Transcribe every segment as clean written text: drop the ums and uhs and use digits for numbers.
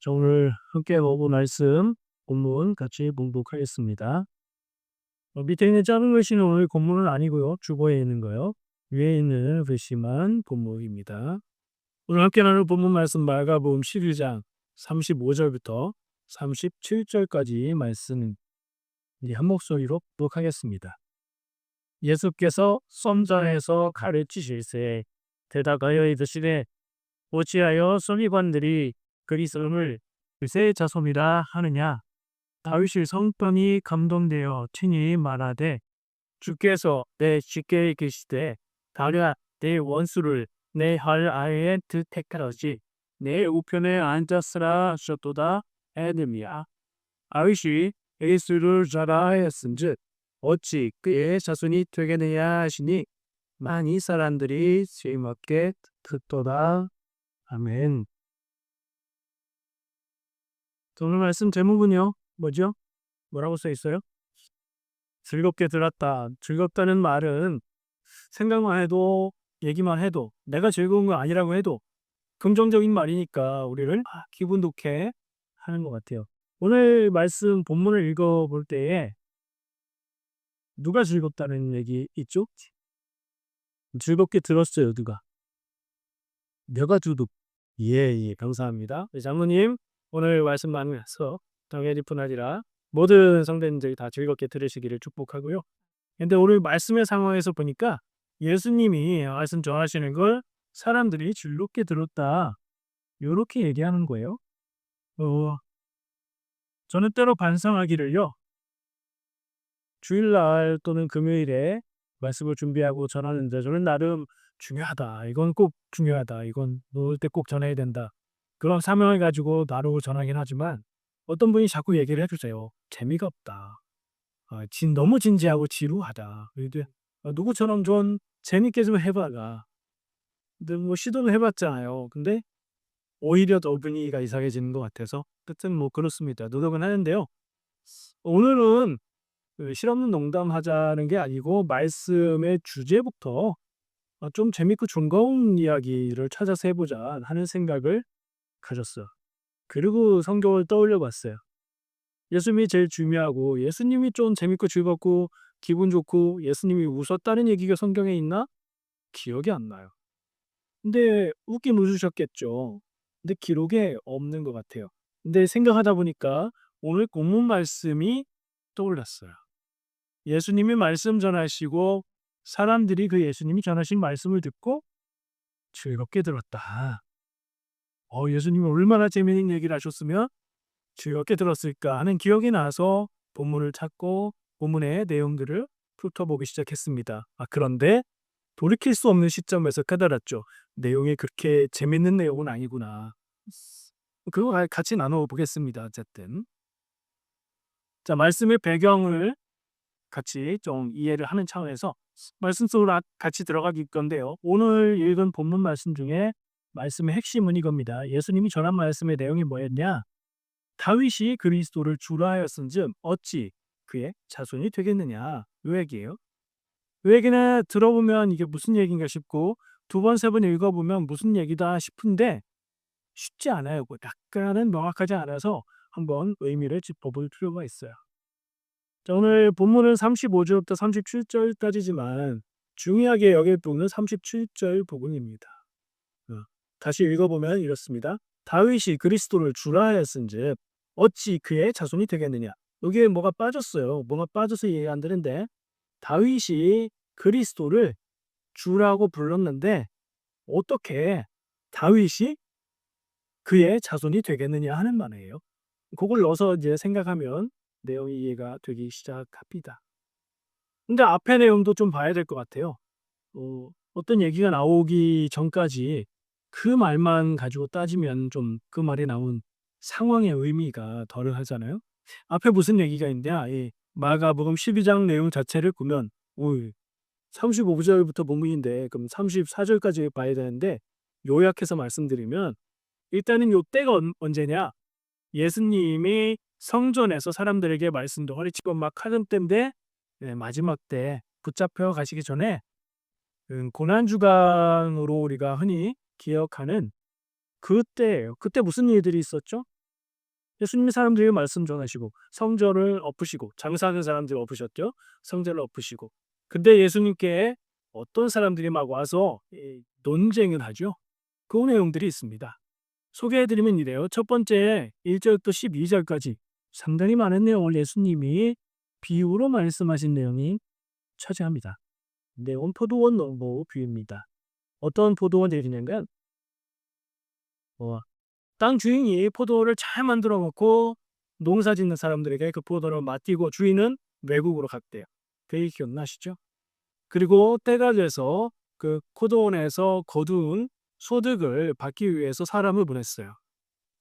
자, 오늘 함께 먹은 말씀 본문 같이 봉독하겠습니다. 밑에 있는 작은 글씨는 오늘 본문은 아니고요. 주보에 있는 거요. 위에 있는 글씨만 본문입니다. 오늘 함께 나눌 본문 말씀 마가복음 11장 35절부터 37절까지 말씀 한 목소리로 봉독하겠습니다. 예수께서 썸자에서 가르치실세 대답하여 이르시되 어찌하여 서기관들이 그리스도를 그새 자손이라 하느냐. 다윗의 성전이 감동되어 친히 말하되 주께서 내 주께 계시되 다려 내 원수를 내 할 아래에 택하지 내 우편에 앉았으라 하셨도다 하느니라. 다윗이 예수를 자라하였은즉 어찌 그의 자손이 되겠느냐 하시니 많이 사람들이 즐겁게 듣도다. 아멘. 오늘 말씀 제목은요. 뭐죠? 뭐라고 써 있어요? 즐겁게 들었다. 즐겁다는 말은 생각만 해도 얘기만 해도 내가 즐거운 거 아니라고 해도 긍정적인 말이니까 우리를 기분 좋게 하는 것 같아요. 오늘 말씀 본문을 읽어볼 때에 누가 즐겁다는 얘기 있죠? 즐겁게 들었어요. 누가? 내가 주도. 예, 감사합니다. 장로님 오늘 말씀 나누면서 당연히 뿐 아니라 모든 성도님들이 다 즐겁게 들으시기를 축복하고요. 근데 오늘 말씀의 상황에서 보니까 예수님이 말씀 전하시는 걸 사람들이 즐겁게 들었다. 요렇게 얘기하는 거예요. 어, 저는 때로 반성하기를요. 주일날 또는 금요일에 말씀을 준비하고 전하는데 저는 나름 중요하다. 이건 꼭 중요하다. 이건 놓을 때 꼭 전해야 된다. 그런 사명을 가지고 나르고 전하긴 하지만 어떤 분이 자꾸 얘기를 해주세요. 재미가 없다. 너무 진지하고 지루하다. 그런데 누구처럼 좀 재밌게 좀 해봐라. 근데 뭐 시도는 해봤잖아요. 근데 오히려 더 분위기가 이상해지는 것 같아서 어쨌든 뭐 그렇습니다. 노력은 하는데요. 오늘은 실없는 농담하자는 게 아니고 말씀의 주제부터 좀 재밌고 즐거운 이야기를 찾아서 해보자 하는 생각을 가졌어요. 그리고 성경을 떠올려 봤어요. 예수님이 제일 중요하고 예수님이 좀 재밌고 즐겁고 기분 좋고 예수님이 웃었다는 얘기가 성경에 있나? 기억이 안 나요. 근데 웃긴 웃으셨겠죠. 근데 기록에 없는 것 같아요. 근데 생각하다 보니까 오늘 본문 말씀이 떠올랐어요. 예수님이 말씀 전하시고 사람들이 그 예수님이 전하신 말씀을 듣고 즐겁게 들었다. 예수님이 얼마나 재미있는 얘기를 하셨으면 즐겁게 들었을까 하는 기억이 나서 본문을 찾고 본문의 내용들을 훑어보기 시작했습니다. 그런데 돌이킬 수 없는 시점에서 깨달았죠. 내용이 그렇게 재밌는 내용은 아니구나. 그거 같이 나눠보겠습니다. 어쨌든. 자, 말씀의 배경을 같이 좀 이해를 하는 차원에서 말씀 속으로 같이 들어가길 건데요. 오늘 읽은 본문 말씀 중에 말씀의 핵심은 이겁니다. 예수님이 전한 말씀의 내용이 뭐였냐? 다윗이 그리스도를 주라 하였은즉 어찌 그의 자손이 되겠느냐? 이 얘기예요. 이 얘기는 들어보면 이게 무슨 얘기인가 싶고 두 번, 세 번 읽어보면 무슨 얘기다 싶은데 쉽지 않아요. 약간은 명확하지 않아서 한번 의미를 짚어볼 필요가 있어요. 자, 오늘 본문은 35절부터 37절까지지만 중요하게 여길 부분은 37절 부분입니다. 다시 읽어보면 이렇습니다. 다윗이 그리스도를 주라 하였은즉 어찌 그의 자손이 되겠느냐. 여기에 뭐가 빠졌어요. 뭐가 빠져서 이해 안 되는데 다윗이 그리스도를 주라고 불렀는데 어떻게 다윗이 그의 자손이 되겠느냐 하는 말이에요. 그걸 넣어서 이제 생각하면 내용이 이해가 되기 시작합니다. 근데 앞의 내용도 좀 봐야 될 것 같아요. 어떤 얘기가 나오기 전까지 그 말만 가지고 따지면 좀 그 말이 나온 상황의 의미가 덜하잖아요. 앞에 무슨 얘기가 있냐? 이 마가복음 12장 내용 자체를 보면 35절부터 본문인데 그럼 34절까지 봐야 되는데 요약해서 말씀드리면 일단은 요 때가 언제냐? 예수님이 성전에서 사람들에게 말씀도 가르치고 막 하던 때인데 마지막 때 붙잡혀 가시기 전에 고난주간으로 우리가 흔히 기억하는 그때예요. 그때 무슨 일들이 있었죠? 예수님이 사람들에게 말씀 전하시고 성전을 엎으시고 장사하는 사람들을 엎으셨죠. 성전을 엎으시고. 근데 예수님께 어떤 사람들이 막 와서 논쟁을 하죠. 그 내용들이 있습니다. 소개해 드리면 이래요. 첫 번째 1 절부터 12 절까지 상당히 많은 내용을 예수님이 비유로 말씀하신 내용이 차지합니다. 내용은 포도원 농부 비유입니다. 어떤 포도원 얘기냐면 땅 주인이 포도를 잘 만들어 놓고 농사 짓는 사람들에게 그 포도를 맡기고 주인은 외국으로 갔대요. 그 얘기 기억나시죠? 그리고 때가 돼서 그 포도원에서 거둔 소득을 받기 위해서 사람을 보냈어요.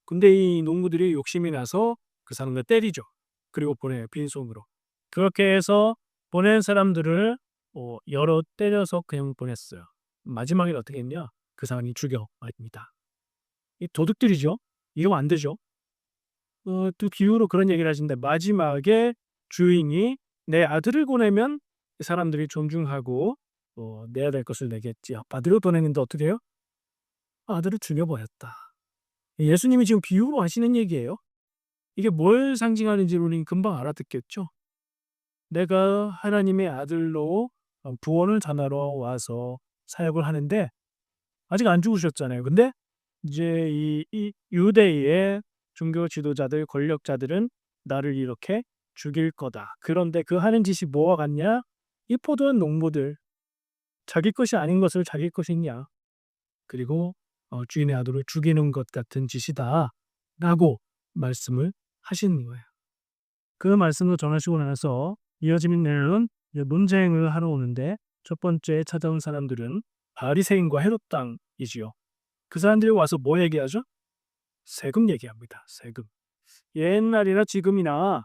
근데 이 농부들이 욕심이 나서 그 사람을 때리죠. 그리고 보내요, 빈손으로. 그렇게 해서 보낸 사람들을 여러 때려서 그냥 보냈어요. 마지막에 어떻게 했냐? 그 사람이 죽여버립니다. 이 도둑들이죠. 이러면 안 되죠. 또 비유로 그런 얘기를 하시는데 마지막에 주인이 내 아들을 보내면 사람들이 존중하고 내야 될 것을 내겠지. 아들을 보내는데 어떻게 해요? 아들을 죽여버렸다. 예수님이 지금 비유로 하시는 얘기예요. 이게 뭘 상징하는지 우리는 금방 알아듣겠죠. 내가 하나님의 아들로 구원을 전하러 와서 사역을 하는데 아직 안 죽으셨잖아요. 근데 이제 이 유대의 종교 지도자들, 권력자들은 나를 이렇게 죽일 거다. 그런데 그 하는 짓이 뭐와 같냐? 이 포도원 농부들 자기 것이 아닌 것을 자기 것이냐? 그리고 주인의 아들을 죽이는 것 같은 짓이다라고 말씀을 하시는 거예요. 그 말씀을 전하시고 나서 이어지는 내용은 논쟁을 하러 오는데 첫 번째 찾아온 사람들은 바리새인과 헤롯 당이지요. 그 사람들이 와서 뭐 얘기하죠? 세금 얘기합니다. 세금. 옛날이나 지금이나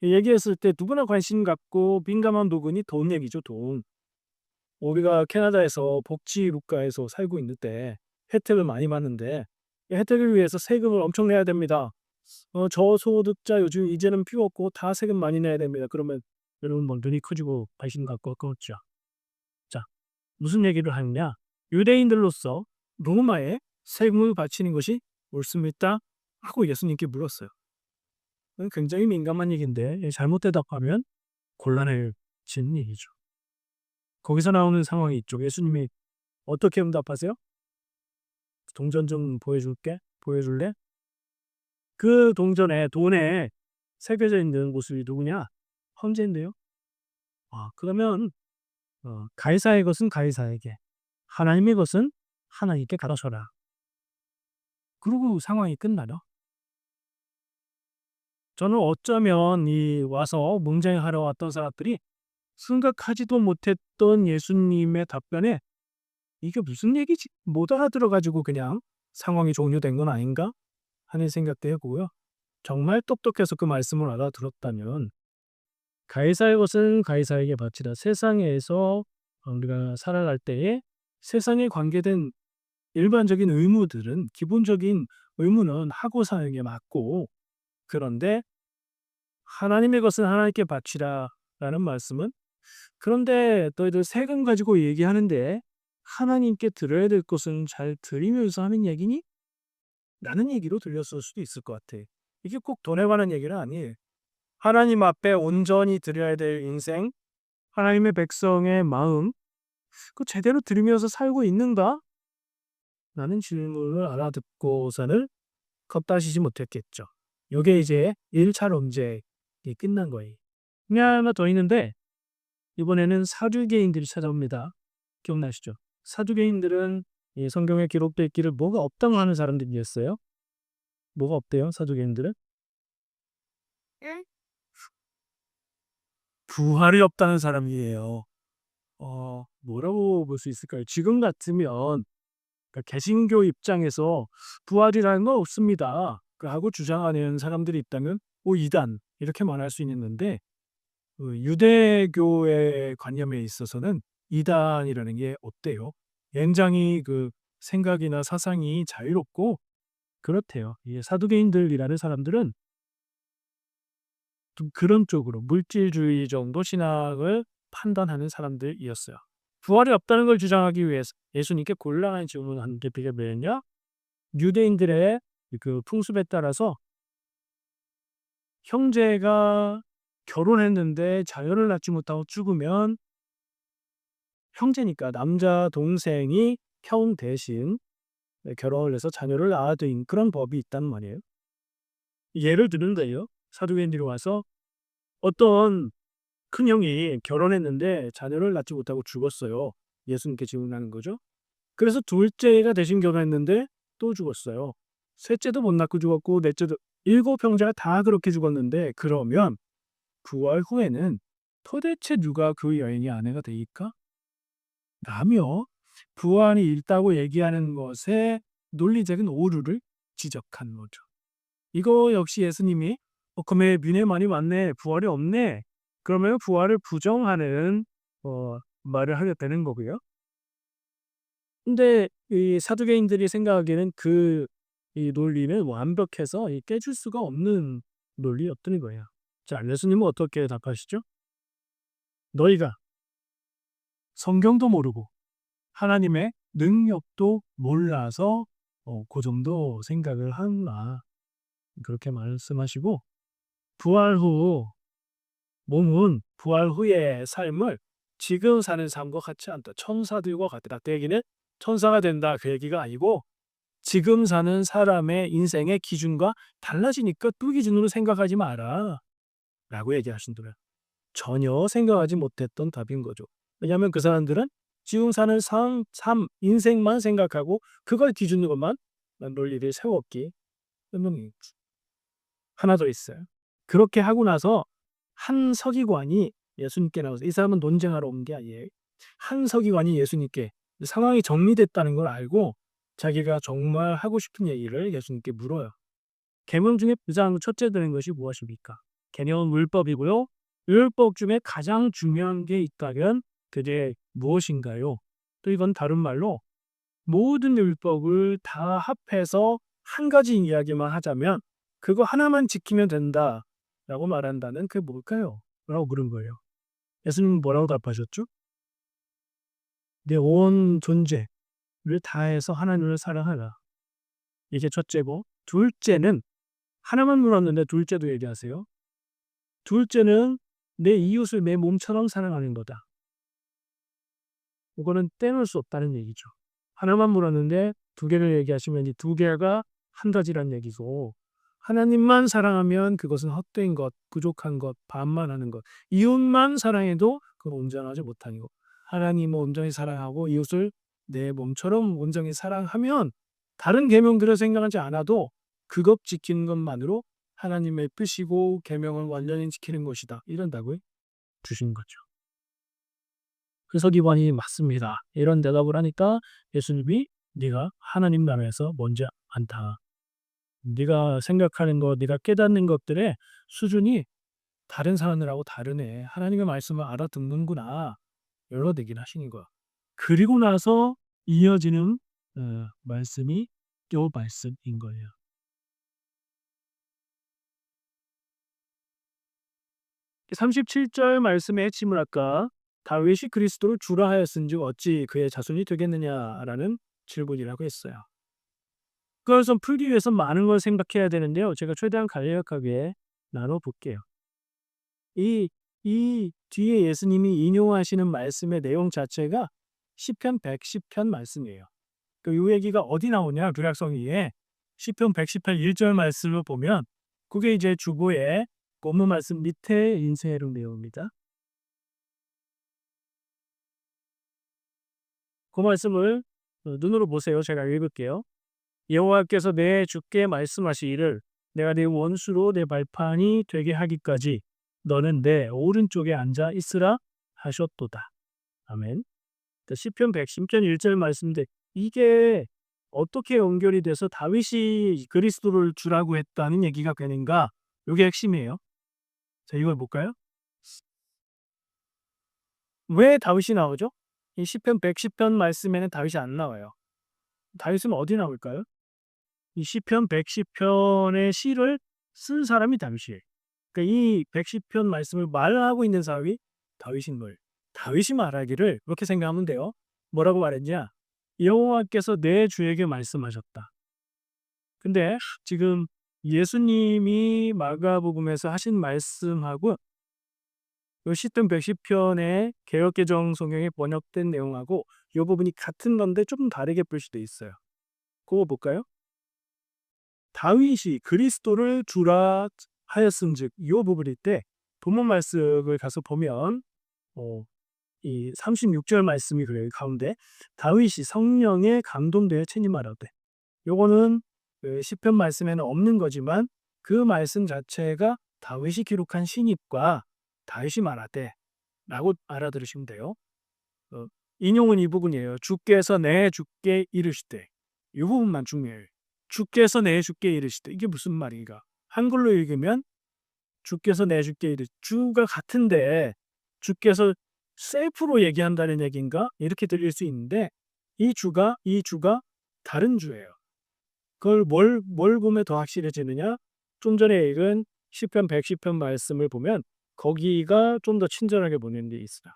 얘기했을 때 누구나 관심 갖고 민감한 부분이 돈 얘기죠. 돈. 우리가 캐나다에서 복지 국가에서 살고 있는데 혜택을 많이 받는데 이 혜택을 위해서 세금을 엄청 내야 됩니다. 저소득자 요즘 이제는 필요 없고 다 세금 많이 내야 됩니다. 그러면 여러분 뭐 눈이 커지고 관심 갖고 그렇죠. 자, 무슨 얘기를 하느냐? 유대인들로서 로마에 세금을 바치는 것이 옳습니까? 하고 예수님께 물었어요. 굉장히 민감한 얘기인데 잘못 대답하면 곤란해지는 얘기죠. 거기서 나오는 상황이 있죠. 예수님이 어떻게 응답하세요? 동전 좀 보여줄래? 그 동전에 돈에 새겨져 있는 모습이 누구냐? 황제인데요. 그러면 가이사의 것은 가이사에게, 하나님의 것은 하나님께 가라쳐라. 그러고 상황이 끝나죠. 저는 어쩌면 이 와서 문쟁하러 왔던 사람들이 생각하지도 못했던 예수님의 답변에 이게 무슨 얘기지? 못 알아들어가지고 그냥 상황이 종료된 건 아닌가 하는 생각도 해보고요. 정말 똑똑해서 그 말씀을 알아들었다면 가이사의 것은 가이사에게 바치라. 세상에서 우리가 살아갈 때에 세상에 관계된 일반적인 의무들은 기본적인 의무는 하고 사는 게 맞고 그런데 하나님의 것은 하나님께 바치라라는 말씀은 그런데 너희들 세금 가지고 얘기하는데 하나님께 드려야 될 것은 잘 드리면서 하는 얘기니? 라는 얘기로 들렸을 수도 있을 것 같아. 이게 꼭 돈에 관한 얘기는 아니에요. 하나님 앞에 온전히 드려야 될 인생, 하나님의 백성의 마음, 그 제대로 들으면서 살고 있는가? 라는 질문을 알아듣고서는 겁다시지 못했겠죠. 요게 이제 1차 논쟁이 끝난 거예요. 하나 더 있는데 이번에는 사두개인들이 찾아옵니다. 기억나시죠? 사두개인들은 이 성경에 기록되어 있기를 뭐가 없다고 하는 사람들이었어요. 뭐가 없대요, 사두개인들은? 부활이 없다는 사람이에요. 뭐라고 볼 수 있을까요? 지금 같으면 그러니까 개신교 입장에서 부활이라는 건 없습니다. 하고 주장하는 사람들이 있다면 이단 이렇게 말할 수 있는데 유대교의 관념에 있어서는 이단이라는 게 없대요. 굉장히 그 생각이나 사상이 자유롭고 그렇대요. 이 사두개인들이라는 사람들은 좀 그런 쪽으로 물질주의 정도 신학을 판단하는 사람들이었어요. 부활이 없다는 걸 주장하기 위해서 예수님께 곤란한 질문을 하는데 그게 뭐였냐? 유대인들의 그 풍습에 따라서 형제가 결혼했는데 자녀를 낳지 못하고 죽으면 형제니까 남자 동생이 형 대신 결혼을 해서 자녀를 낳아두인 그런 법이 있단 말이에요. 예를 들는데요. 사도행전에 와서 어떤 큰형이 결혼했는데 자녀를 낳지 못하고 죽었어요. 예수님께 질문하는 거죠. 그래서 둘째가 대신 결혼했는데 또 죽었어요. 셋째도 못 낳고 죽었고 넷째도 일곱 형제가 다 그렇게 죽었는데 그러면 부활 후에는 도대체 누가 그 여인의 아내가 되니까? 라며 부활이 있다고 얘기하는 것에 논리적인 오류를 지적한 거죠. 이거 역시 예수님이 그러면 믿음이 많이 많네. 부활이 없네. 그러면 부활을 부정하는 말을 하게 되는 거고요. 근데 이 사두개인들이 생각하기에는 이 논리는 완벽해서 깨질 수가 없는 논리였던 거예요. 자, 예수님은 어떻게 답하시죠? 너희가 성경도 모르고 하나님의 능력도 몰라서 그 정도 생각을 하나 그렇게 말씀하시고 부활 후 몸은 부활 후의 삶을 지금 사는 삶과 같지 않다. 천사들과 같다. 그 얘기는 천사가 된다. 그 얘기가 아니고 지금 사는 사람의 인생의 기준과 달라지니까 그 기준으로 생각하지 마라. 라고 얘기하신 거예요. 전혀 생각하지 못했던 답인 거죠. 왜냐하면 그 사람들은 지금 사는 인생만 생각하고 그걸 기준으로만 논리를 세웠기 때문에 하나 더 있어요. 그렇게 하고 나서 한 서기관이 예수님께 나와서 이 사람은 논쟁하러 온 게 아니에요. 한 서기관이 예수님께 상황이 정리됐다는 걸 알고 자기가 정말 하고 싶은 얘기를 예수님께 물어요. 계명 중에 가장 첫째 되는 것이 무엇입니까? 계명은 율법이고요. 율법 중에 가장 중요한 게 있다면 그게 무엇인가요? 또 이건 다른 말로 모든 율법을 다 합해서 한 가지 이야기만 하자면 그거 하나만 지키면 된다라고 말한다는 그게 뭘까요? 라고 물은 거예요. 예수님은 뭐라고 답하셨죠? 내 온 존재를 다해서 하나님을 사랑하라. 이게 첫째고 둘째는 하나만 물었는데 둘째도 얘기하세요. 둘째는 내 이웃을 내 몸처럼 사랑하는 거다. 이거는 떼놓을 수 없다는 얘기죠. 하나만 물었는데 두 개를 얘기하시면 이 두 개가 한 가지란 얘기고 하나님만 사랑하면 그것은 헛된 것, 부족한 것, 반만 하는 것. 이웃만 사랑해도 그건 온전하지 못하는 것. 하나님을 온전히 사랑하고 이웃을 내 몸처럼 온전히 사랑하면 다른 계명들을 생각하지 않아도 그것 지키는 것만으로 하나님의 뜻이고 계명을 완전히 지키는 것이다. 이런다고요? 주신 거죠. 그 서기관이 맞습니다. 이런 대답을 하니까 예수님이 네가 하나님 나라에서 먼저 안다. 네가 생각하는 것, 네가 깨닫는 것들의 수준이 다른 사람들하고 다르네. 하나님의 말씀을 알아듣는구나. 여러 얘기를 하시는 거야. 그리고 나서 이어지는 말씀이 요 말씀인 거예요. 37절 말씀의 핵심을 아까 다윗이 그리스도를 주라 하였은즉 어찌 그의 자손이 되겠느냐라는 질문이라고 했어요. 그것을 풀기 위해서 많은 걸 생각해야 되는데요. 제가 최대한 간략하게 나눠 볼게요. 이 뒤에 예수님이 인용하시는 말씀의 내용 자체가 시편 110편 말씀이에요. 이 얘기가 어디 나오냐? 구약성기에 시편 110편 1절 말씀을 보면 그게 이제 주보의 본문 말씀 밑에 인쇄로 내용입니다. 그 말씀을 눈으로 보세요. 제가 읽을게요. 여호와께서 내 주께 말씀하시기를 내가 네 원수로 내 발판이 되게 하기까지 너는 내 오른쪽에 앉아 있으라 하셨도다. 아멘. 시편 110편 1절 말씀인데 이게 어떻게 연결이 돼서 다윗이 그리스도를 주라고 했다는 얘기가 되는가? 이게 핵심이에요. 자, 이걸 볼까요? 왜 다윗이 나오죠? 이 시편 110편 말씀에는 다윗이 안 나와요. 다윗은 어디 나올까요? 이 시편 110편의 시를 쓴 사람이 다윗이에요. 그러니까 이 110편 말씀을 말하고 있는 사람이 다윗인 거예요. 다윗이 말하기를 그렇게 생각하면 돼요. 뭐라고 말했냐? 여호와께서 내 주에게 말씀하셨다. 근데 지금 예수님이 마가복음에서 하신 말씀하고 요 시편 110편의 개역개정 성경에 번역된 내용하고 요 부분이 같은 건데 좀 다르게 볼 수도 있어요. 그거 볼까요? 다윗이 그리스도를 주라 하였음즉 요 부분일 때 본문 말씀을 가서 보면 이 36절 말씀이 그래요. 가운데 다윗이 성령에 감동되어 친히 말하되 요거는 그 시편 말씀에는 없는 거지만 그 말씀 자체가 다윗이 기록한 신입과 다윗이 말하되 라고 알아들으시면 돼요. 어, 인용은 이 부분이에요. 주께서 내 주께 이르시되 이 부분만 중요해요. 주께서 내 주께 이르시되 이게 무슨 말인가? 한글로 읽으면 주께서 내 주께 주가 같은데 주께서 셀프로 얘기한다는 얘기인가? 이렇게 들릴 수 있는데 이 주가 다른 주예요. 그걸 뭘 보면 더 확실해지느냐? 좀 전에 읽은 시편 110편 말씀을 보면 거기가 좀 더 친절하게 보낸 데 있어요.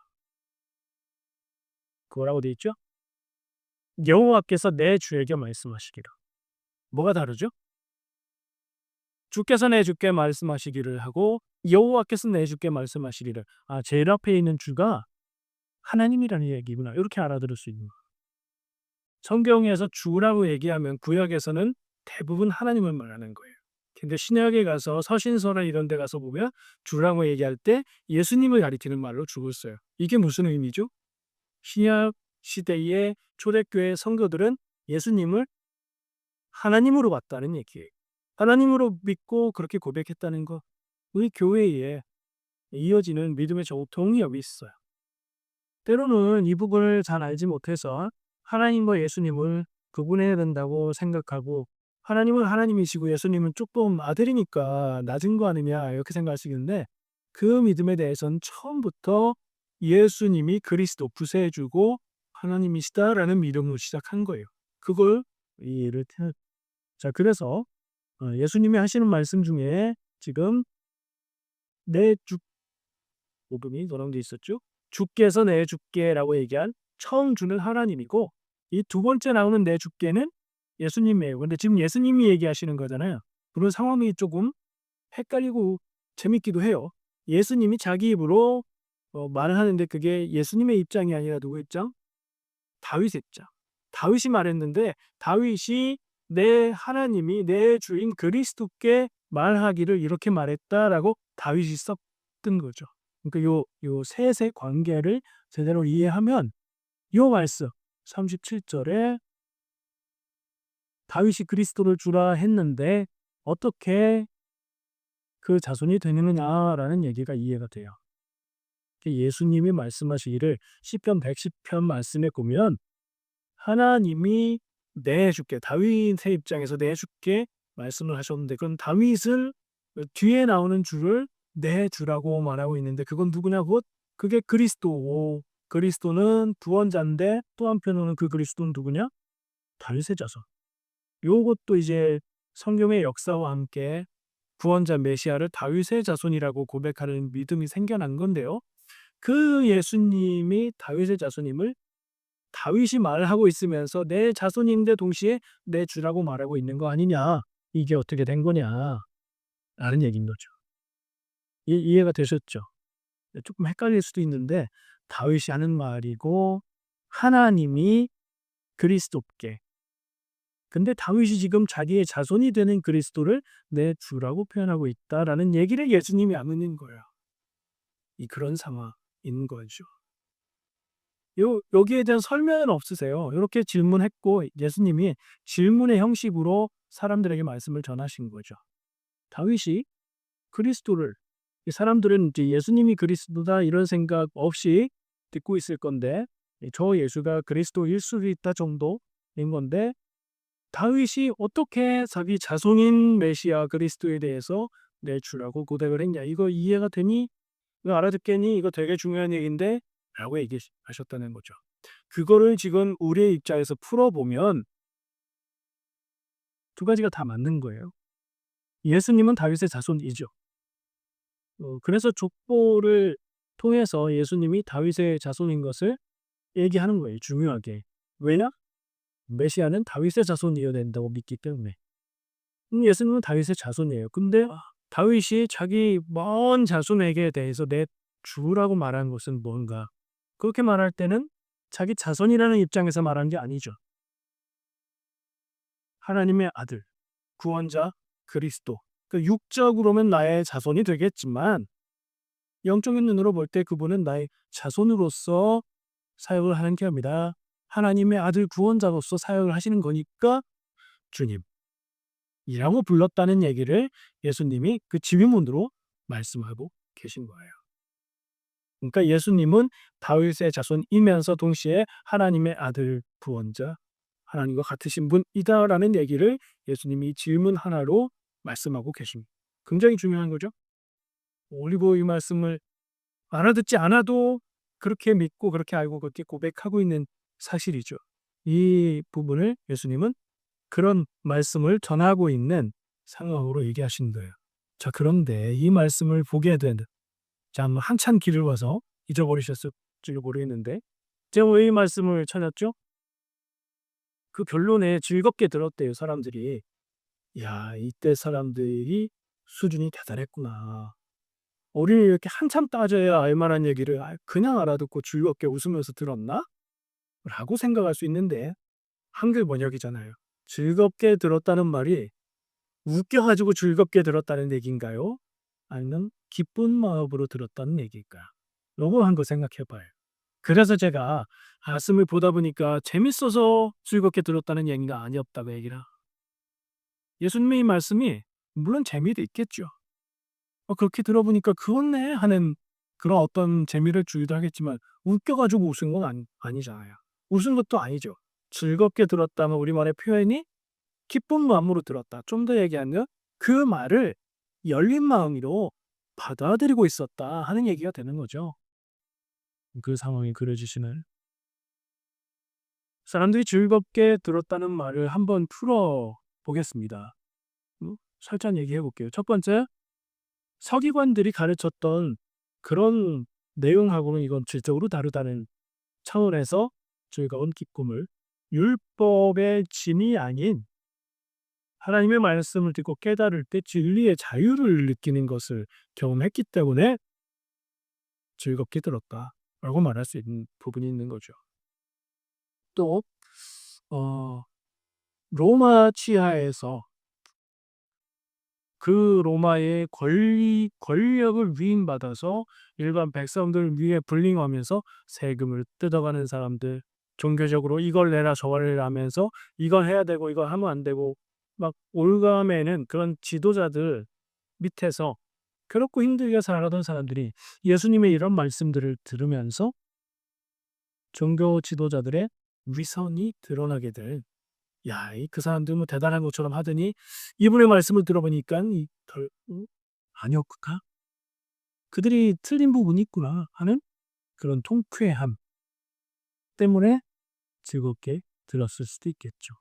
뭐라고 돼 있죠? 여호와께서 내 주에게 말씀하시기를. 뭐가 다르죠? 주께서 내 주께 말씀하시기를 하고 여호와께서 내 주께 말씀하시기를. 아, 제일 앞에 있는 주가 하나님이라는 얘기구나. 이렇게 알아들을 수 있는 거예요. 성경에서 주라고 얘기하면 구약에서는 대부분 하나님을 말하는 거예요. 근데 신약에 가서 서신서나 이런 데 가서 보면 주라고 얘기할 때 예수님을 가리키는 말로 주를 써요. 이게 무슨 의미죠? 신약 시대의 초대교회 성도들은 예수님을 하나님으로 봤다는 얘기예요. 하나님으로 믿고 그렇게 고백했다는 거. 우리 교회에 이어지는 믿음의 정통이 여기 있어요. 때로는 이 부분을 잘 알지 못해서 하나님과 예수님을 구분해야 된다고 생각하고 하나님은 하나님이시고 예수님은 조금 아들이니까 낮은 거 아니냐 이렇게 생각할 수 있는데 그 믿음에 대해서는 처음부터 예수님이 그리스도 구세주고 하나님이시다라는 믿음으로 시작한 거예요. 그걸 이해를 자, 그래서 예수님이 하시는 말씀 중에 지금 내 주 복음이 노랑돼 있었죠. 주께서 내 주께라고 얘기한 처음 주는 하나님이고 이 두 번째 나오는 내 주께는 예수님이에요. 근데 지금 예수님이 얘기하시는 거잖아요. 그런 상황이 조금 헷갈리고 재밌기도 해요. 예수님이 자기 입으로 말을 하는데 그게 예수님의 입장이 아니라 누구 입장? 다윗의 입장. 다윗이 말했는데 다윗이 내 하나님이 내 주인 그리스도께 말하기를 이렇게 말했다라고 다윗이 썼던 거죠. 그러니까 요 셋의 관계를 제대로 이해하면 요 말씀 37절에 다윗이 그리스도를 주라 했는데 어떻게 그 자손이 되느냐라는 얘기가 이해가 돼요. 예수님이 말씀하시기를 시편 110편 말씀에 보면 하나님이 내 주께 다윗의 입장에서 내 주께 말씀을 하셨는데 그럼 다윗을 뒤에 나오는 주를 내 주라고 말하고 있는데 그건 누구냐? 그게 그리스도고 그리스도는 구원자인데 또 한편으로는 그 그리스도는 누구냐? 다윗의 자손. 요것도 이제 성경의 역사와 함께 구원자 메시아를 다윗의 자손이라고 고백하는 믿음이 생겨난 건데요. 그 예수님이 다윗의 자손임을 다윗이 말하고 있으면서 내 자손인데 동시에 내 주라고 말하고 있는 거 아니냐. 이게 어떻게 된 거냐. 라는 얘기인 거죠. 이해가 되셨죠? 조금 헷갈릴 수도 있는데 다윗이 하는 말이고 하나님이 그리스도께 근데 다윗이 지금 자기의 자손이 되는 그리스도를 내 주라고 표현하고 있다라는 얘기를 예수님이 하는 거예요. 그런 상황인 거죠. 여기에 대한 설명은 없으세요. 이렇게 질문했고 예수님이 질문의 형식으로 사람들에게 말씀을 전하신 거죠. 다윗이 그리스도를 사람들은 이제 예수님이 그리스도다 이런 생각 없이 듣고 있을 건데 저 예수가 그리스도일 수도 있다 정도인 건데 다윗이 어떻게 자기 자손인 메시아 그리스도에 대해서 내 주라고 고백을 했냐. 이거 이해가 되니? 이거 알아듣겠니? 이거 되게 중요한 얘기인데 라고 얘기하셨다는 거죠. 그거를 지금 우리의 입장에서 풀어보면 두 가지가 다 맞는 거예요. 예수님은 다윗의 자손이죠. 그래서 족보를 통해서 예수님이 다윗의 자손인 것을 얘기하는 거예요. 중요하게. 왜냐? 메시아는 다윗의 자손이어야 된다고 믿기 때문에. 예수님은 다윗의 자손이에요. 근데 다윗이 자기 먼 자손에게 대해서 내 주라고 말한 것은 뭔가? 그렇게 말할 때는 자기 자손이라는 입장에서 말한 게 아니죠. 하나님의 아들, 구원자 그리스도. 그 육적으로는 나의 자손이 되겠지만 영적인 눈으로 볼 때 그분은 나의 자손으로서 사역을 하는 게 아니라 하나님의 아들 구원자로서 사역을 하시는 거니까 주님이라고 불렀다는 얘기를 예수님이 그 지휘문으로 말씀하고 계신 거예요. 그러니까 예수님은 다윗의 자손이면서 동시에 하나님의 아들 구원자, 하나님과 같으신 분이다라는 얘기를 예수님이 질문 하나로 말씀하고 계십니다. 굉장히 중요한 거죠. 올리브 이 말씀을 알아듣지 않아도 그렇게 믿고 그렇게 알고 그렇게 고백하고 있는 사실이죠. 이 부분을 예수님은 그런 말씀을 전하고 있는 상황으로 얘기하신 거예요. 자, 그런데 이 말씀을 보게 되는 참 한참 길을 와서 잊어버리셨을지 모르겠는데 제가 왜 이 말씀을 찾았죠? 그 결론에 즐겁게 들었대요, 사람들이. 야, 이때 사람들이 수준이 대단했구나. 우리는 이렇게 한참 따져야 알 만한 얘기를 그냥 알아듣고 즐겁게 웃으면서 들었나? 라고 생각할 수 있는데 한글 번역이잖아요. 즐겁게 들었다는 말이 웃겨 가지고 즐겁게 들었다는 얘기인가요? 아니면 기쁜 마음으로 들었다는 얘기일까요? 요거 한번 생각해 봐요. 그래서 제가 말씀을 보다 보니까 재밌어서 즐겁게 들었다는 얘기가 아니었다고 얘기를 예수님의 이 말씀이 물론 재미도 있겠죠. 그렇게 들어보니까 그렇네 하는 그런 어떤 재미를 주기도 하겠지만 웃겨 가지고 웃은 건 아니잖아요. 웃은 것도 아니죠. 즐겁게 들었다면 우리말의 표현이 기쁜 마음으로 들었다. 좀 더 얘기하면 그 말을 열린 마음으로 받아들이고 있었다 하는 얘기가 되는 거죠. 그 상황이 그려지시나요? 사람들이 즐겁게 들었다는 말을 한번 풀어 보겠습니다. 살짝 얘기해 볼게요. 첫 번째, 서기관들이 가르쳤던 그런 내용하고는 이건 질적으로 다르다는 차원에서 즐거운 기쁨을 율법의 짐이 아닌 하나님의 말씀을 듣고 깨달을 때 진리의 자유를 느끼는 것을 경험했기 때문에 즐겁게 들었다라고 말할 수 있는 부분이 있는 거죠. 또 어 로마 치하에서 그 로마의 권력을 위임받아서 일반 백성들 위에 불링하면서 세금을 뜯어가는 사람들, 종교적으로 이걸 내라 저걸 내라 하면서 이걸 해야 되고 이걸 하면 안 되고 막 올가매는 그런 지도자들 밑에서 괴롭고 힘들게 살아가던 사람들이 예수님의 이런 말씀들을 들으면서 종교 지도자들의 위선이 드러나게 될 야, 그 사람들 뭐 대단한 것처럼 하더니 이분의 말씀을 들어보니까 아니었을까? 그들이 틀린 부분이 있구나 하는 그런 통쾌함 때문에 즐겁게 들었을 수도 있겠죠.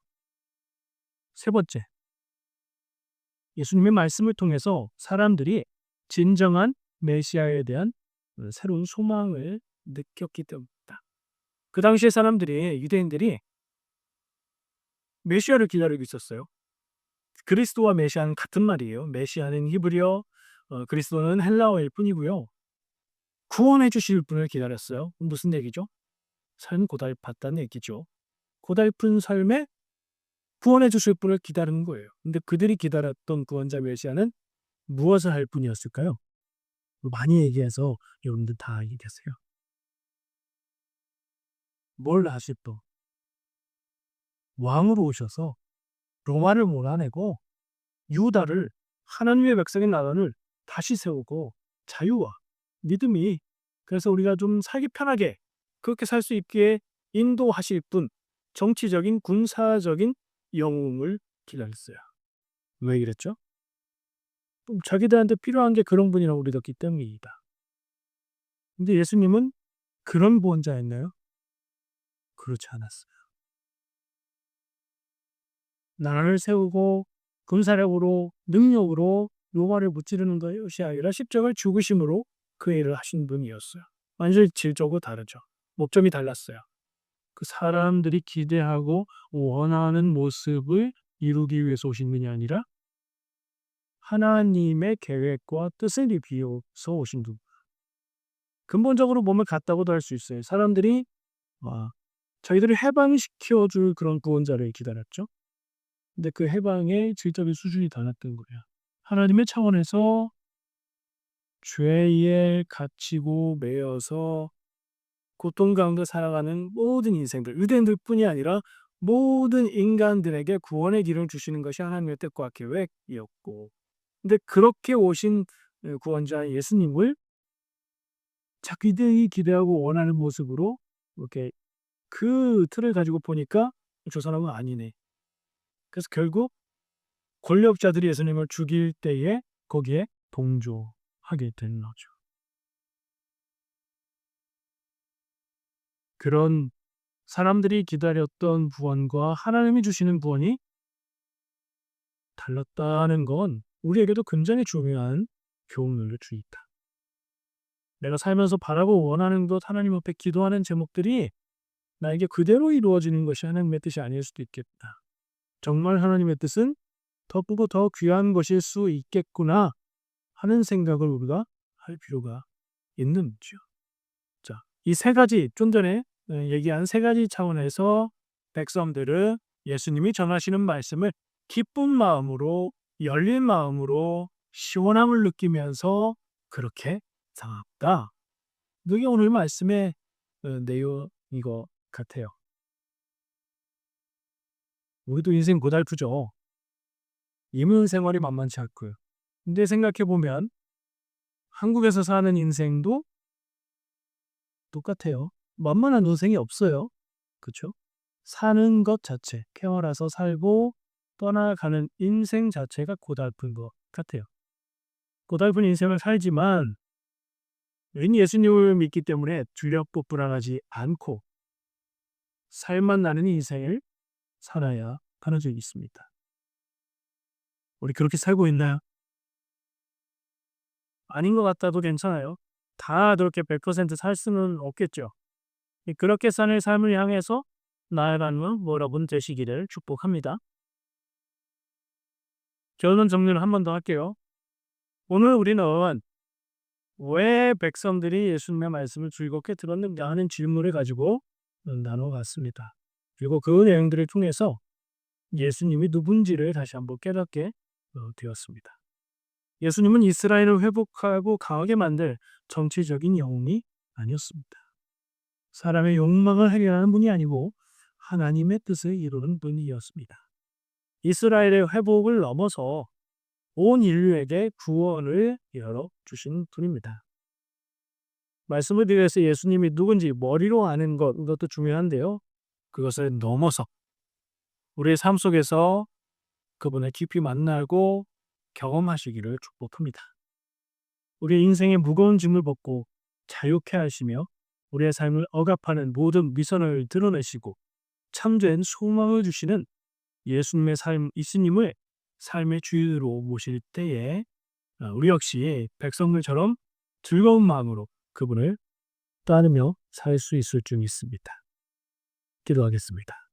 세 번째, 예수님의 말씀을 통해서 사람들이 진정한 메시아에 대한 새로운 소망을 느꼈기 때문이다. 그 당시에 사람들이 유대인들이 메시아를 기다리고 있었어요. 그리스도와 메시아는 같은 말이에요. 메시아는 히브리어, 그리스도는 헬라어일 뿐이고요. 구원해 주실 분을 기다렸어요. 무슨 얘기죠? 삶 고달팠다는 얘기죠. 고달픈 삶에 구원해 주실 분을 기다리는 거예요. 근데 그들이 기다렸던 구원자 메시아는 무엇을 할 분이었을까요? 많이 얘기해서 여러분들 다 얘기하세요. 뭘 하실 분? 왕으로 오셔서 로마를 몰아내고 유다를 하나님의 백성의 나라를 다시 세우고 자유와 믿음이 그래서 우리가 좀 살기 편하게 그렇게 살 수 있게 인도하실 분, 정치적인 군사적인 영웅을 기다렸어요. 왜 이랬죠? 자기들한테 필요한 게 그런 분이라고 믿었기 때문이다. 근데 예수님은 그런 구원자였나요? 그렇지 않았어요. 나라를 세우고 군사력으로 능력으로 로마를 무찌르는 것이 아니라 십자가의 죽으심으로 그 일을 하신 분이었어요. 완전히 질적으로 다르죠. 목적이 달랐어요. 그 사람들이 기대하고 원하는 모습을 이루기 위해서 오신 분이 아니라 하나님의 계획과 뜻을 비워서 오신 분. 근본적으로 몸을 같다고도 할 수 있어요. 사람들이 저희들을 해방시켜 줄 그런 구원자를 기다렸죠. 근데 그 해방의 질적인 수준이 달랐던 거예요. 하나님의 차원에서 죄에 갇히고 매여서 고통 가운데 살아가는 모든 인생들, 유대인들뿐이 아니라 모든 인간들에게 구원의 길을 주시는 것이 하나님의 뜻과 계획이었고, 근데 그렇게 오신 구원자 예수님을 자기들이 기대하고 원하는 모습으로 이렇게 그 틀을 가지고 보니까 저 사람은 아니네. 그래서 결국 권력자들이 예수님을 죽일 때에 거기에 동조하게 되는 거죠. 그런 사람들이 기다렸던 구원과 하나님이 주시는 구원이 달랐다는 건 우리에게도 굉장히 중요한 교훈을 주있다. 내가 살면서 바라고 원하는 것, 하나님 앞에 기도하는 제목들이 나에게 그대로 이루어지는 것이 하나님의 뜻이 아닐 수도 있겠다. 정말 하나님의 뜻은 더 크고 더 귀한 것일 수 있겠구나 하는 생각을 우리가 할 필요가 있는 거죠. 자, 이 세 가지, 좀 전에 얘기한 세 가지 차원에서 백성들은 예수님이 전하시는 말씀을 기쁜 마음으로, 열린 마음으로 시원함을 느끼면서 그렇게 살았다. 이게 오늘 말씀의 내용인 것 같아요. 우리도 인생 고달프죠. 이민 생활이 만만치 않고요. 근데 생각해 보면 한국에서 사는 인생도 똑같아요. 만만한 인생이 없어요. 그렇죠? 사는 것 자체, 태어나서 살고 떠나가는 인생 자체가 고달픈 것 같아요. 고달픈 인생을 살지만 우리는 예수님을 믿기 때문에 두렵고 불안하지 않고 살만 나는 인생을 살아야 하는 적이 있습니다. 우리 그렇게 살고 있나요? 아닌 것 같아도 괜찮아요. 다 그렇게 100% 살 수는 없겠죠. 그렇게 사는 삶을 향해서 나아가는 여러분 되시기를 축복합니다. 결론 정리를 한 번 더 할게요. 오늘 우리는 왜 백성들이 예수님의 말씀을 즐겁게 들었는가 하는 질문을 가지고 나눠봤습니다. 그리고 그 내용들을 통해서 예수님이 누군지를 다시 한번 깨닫게 되었습니다. 예수님은 이스라엘을 회복하고 강하게 만들 정치적인 영웅이 아니었습니다. 사람의 욕망을 해결하는 분이 아니고 하나님의 뜻을 이루는 분이었습니다. 이스라엘의 회복을 넘어서 온 인류에게 구원을 열어주신 분입니다. 말씀을 드려서 예수님이 누군지 머리로 아는 것, 이것도 중요한데요. 그것을 넘어서 우리의 삶 속에서 그분을 깊이 만나고 경험하시기를 축복합니다. 우리의 인생의 무거운 짐을 벗고 자유케 하시며 우리의 삶을 억압하는 모든 위선을 드러내시고 참된 소망을 주시는 예수님의 예수님을 삶의 주인으로 모실 때에 우리 역시 백성들처럼 즐거운 마음으로 그분을 따르며 살 수 있을 줄 믿습니다. 기도하겠습니다.